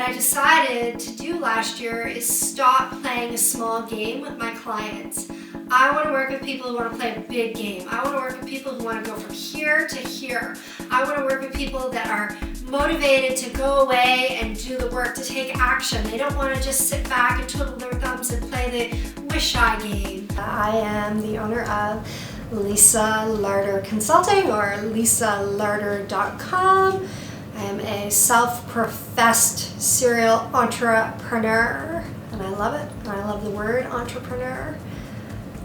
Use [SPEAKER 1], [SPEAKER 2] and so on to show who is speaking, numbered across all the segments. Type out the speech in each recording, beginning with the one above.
[SPEAKER 1] I decided to do last year is stop playing a small game with my clients. I want to work with people who want to play a big game. I want to work with people who want to go from here to here. I want to work with people that are motivated to go away and do the work, to take action. They don't want to just sit back and twiddle their thumbs and play the wish-I game. I am the owner of Lisa Larder Consulting, or lisalarder.com. I am a self-professed serial entrepreneur, and I love it, and I love the word entrepreneur.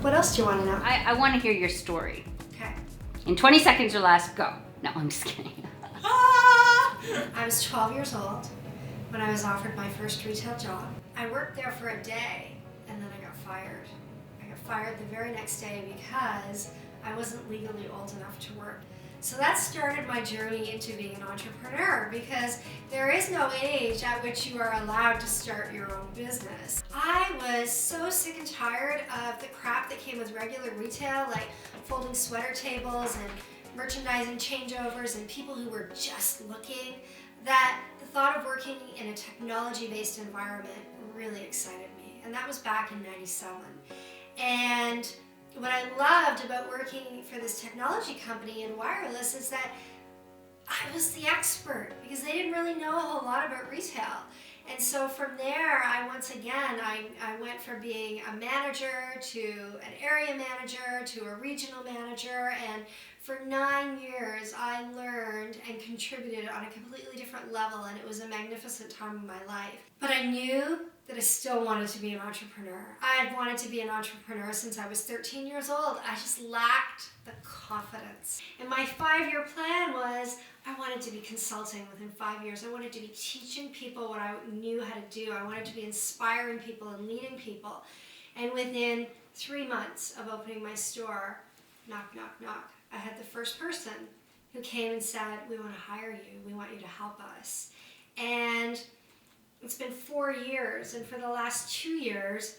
[SPEAKER 1] What else do you want to know?
[SPEAKER 2] I want to hear your story.
[SPEAKER 1] Okay.
[SPEAKER 2] In 20 seconds or less, go. No, I'm just kidding.
[SPEAKER 1] I was 12 years old when I was offered my first retail job. I worked there for a day, and then I got fired. I got fired the very next day because I wasn't legally old enough to work. So that started my journey into being an entrepreneur, because there is no age at which you are allowed to start your own business. I was so sick and tired of the crap that came with regular retail, like folding sweater tables and merchandising changeovers and people who were just looking, that the thought of working in a technology-based environment really excited me. And that was back in '97. And what I loved about working for this technology company in wireless is that I was the expert, because they didn't really know a whole lot about retail. And so from there, I went from being a manager to an area manager to a regional manager, and for 9 years I learned and contributed on a completely different level, and it was a magnificent time of my life. But I knew that I still wanted to be an entrepreneur. I had wanted to be an entrepreneur since I was 13 years old. I just lacked the confidence. And my 5-year plan was, I wanted to be consulting within 5 years. I wanted to be teaching people what I knew how to do. I wanted to be inspiring people and leading people. And within 3 months of opening my store, knock, knock, knock, I had the first person who came and said, we want to hire you. We want you to help us. And it's been 4 years, and for the last 2 years,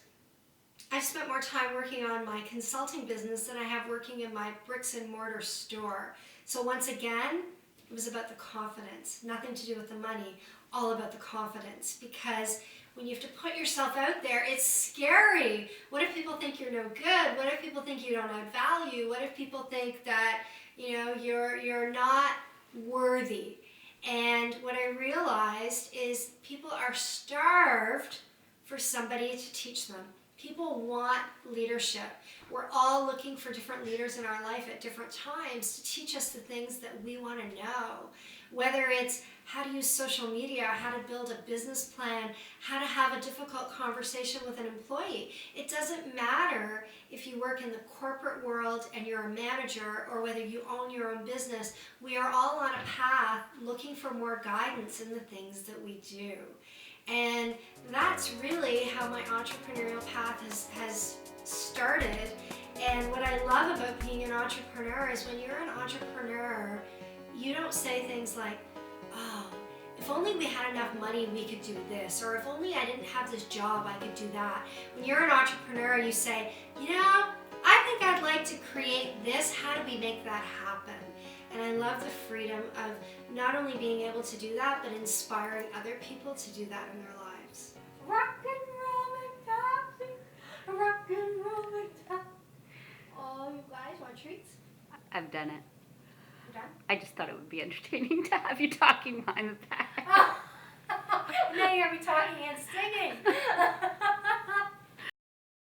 [SPEAKER 1] I've spent more time working on my consulting business than I have working in my bricks and mortar store. So once again, it was about the confidence, nothing to do with the money, all about the confidence. Because when you have to put yourself out there, it's scary. What if people think you're no good? What if people think you don't add value? What if people think that, you're not worthy? And what I realized is people are starved for somebody to teach them. People want leadership. We're all looking for different leaders in our life at different times to teach us the things that we want to know. Whether it's how to use social media, how to build a business plan, how to have a difficult conversation with an employee. It doesn't matter if you work in the corporate world and you're a manager, or whether you own your own business. We are all on a path looking for more guidance in the things that we do. And that's really how my entrepreneurial path has started. And what I love about being an entrepreneur is when you're an entrepreneur, you don't say things like, oh, if only we had enough money, we could do this. Or if only I didn't have this job, I could do that. When you're an entrepreneur, you say, I think I'd like to create this. How do we make that happen? And I love the freedom of not only being able to do that, but inspiring other people to do that in their lives. Rock and roll and taxi, rock and roll and taxi. Oh, you guys want treats?
[SPEAKER 2] I've done it.
[SPEAKER 1] You're done?
[SPEAKER 2] I just thought it would be entertaining to have you talking behind the back.
[SPEAKER 1] Now you're going to be talking and singing.